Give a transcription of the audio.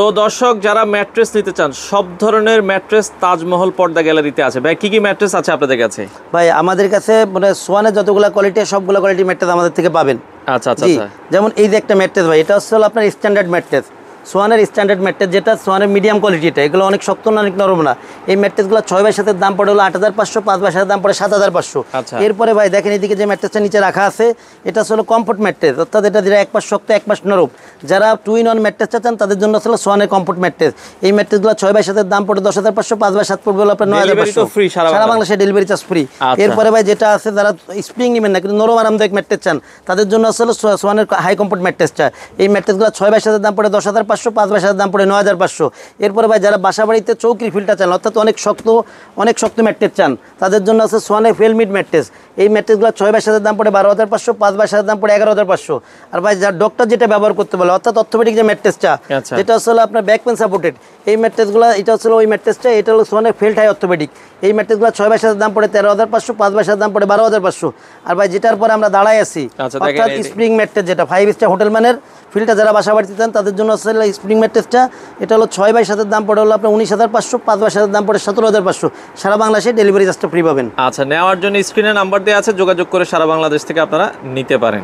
তো দর্শক যারা ম্যাট্রেস নিতে চান, সব ধরনের ম্যাট্রেস তাজমহল পর্দা গ্যালারিতে আছে। ভাই কি ম্যাট্রেস আছে আপনাদের কাছে? ভাই আমাদের কাছে মানে সোয়ানের যতগুলো কোয়ালিটি সবগুলো কোয়ালিটি ম্যাট্রেস আমাদের থেকে পাবেন। আচ্ছা আচ্ছা জি, আচ্ছা। যেমন এই যে একটা ম্যাট্রেস ভাই, এটা হচ্ছে আপনার স্ট্যান্ডার্ড ম্যাট্রেস, সোয়ানের স্ট্যান্ডার্ড ম্যাট্রেস, যেটা সোয়ানের মিডিয়াম কোয়ালিটিটা। এগুলো অনেক শক্ত না, অনেক নরম না। এই ম্যাট্রেসগুলো 6 বাই 7-এর দাম পড়ে হলো 8,500, 5 বাই 7-এর দাম পড়ে 7,500। আচ্ছা। এরপরে ভাই দেখেন এদিকে যে ম্যাট্রেসটা নিচে রাখা আছে, এটা হলো কমফোর্ট ম্যাট্রেস, অর্থাৎ এটা যেটা এক পাশ শক্ত এক পাশ নরম। যারা 2-in-1 ম্যাট্রেস চাচ্ছেন তাদের জন্য আসলে সোয়ানের কমফোর্ট ম্যাট্রেস। এই ম্যাট্রেসগুলো 6 বাই 7-এর দাম পড়ে 10,500, 5 বাই 7 পড়বে হলো আপনার 9,500। সারা বাংলাদেশে ডেলিভারি চার্জ ফ্রি। এরপরে ভাই যেটা আছে, যারা স্প্রিং নেবেন না কিন্তু নরম আরামদায়ক ম্যাট্রেস চান, তাদের জন্য আসলে সোয়ানের হাই কমফোর্ট ম্যাট্রেসটা। এই ম্যাট্রেসগুলো 6 বাই 7-এর দাম পড়ে 10,500, 5 বাই 7-এর দাম পড়ে 9,500। এরপরে ভাই যারা বাসা বাড়িতে চৌকির ফিলটা চান, অর্থাৎ অনেক শক্ত ম্যাট্রেস চান, তাদের জন্য আছে সোয়ানের ফেলমিড ম্যাট্রেস। এই ম্যাট্রেসগুলো 6 বাই 7-এর দাম পড়ে 12,500, 5 বাই 7-এর দাম পড়ে 11,500। আর ভাই যারা ডক্টর যেটা ব্যবহার করতে বলে, অর্থাৎ অর্থোপেডিক যে ম্যাট্রেসটা, যেটা হচ্ছে আপনার ব্যাক পেন সাপোর্টেড, এই ম্যাট্রেসগুলো, এটা হচ্ছে ওই ম্যাট্রেসটা, এটা হলো সোয়ানের ফেল্ট হাই অর্থোপেডিক। এই ম্যাট্রেসগুলো 6 বাই 7-এর দাম পড়ে 13,500, 5 বাই 7-এর দাম পড়ে 12,500। আর ভাই যেটার পরে আমরা দাঁড়াই আছি, অর্থাৎ স্প্রিং ম্যাট্রেস, যেটা 5 স্টার হোটেল মানের ফিল্ডটা যারা বাসা বাড়িতে চান তাদের জন্য আসলে স্প্রিং ম্যাট্রেসটা। এটা হলো 6 বাই 7-এর দাম পড়ে হলো আপনার 19,500, 5 বাই 7-এর দাম পড়ে 17,500। সারা বাংলাদেশে ডেলিভারি চার্জটা ফ্রি পাবেন। আচ্ছা, নেওয়ার জন্য স্ক্রিনে নাম্বার দেওয়া আছে, যোগাযোগ করে সারা বাংলাদেশ থেকে আপনারা নিতে পারেন।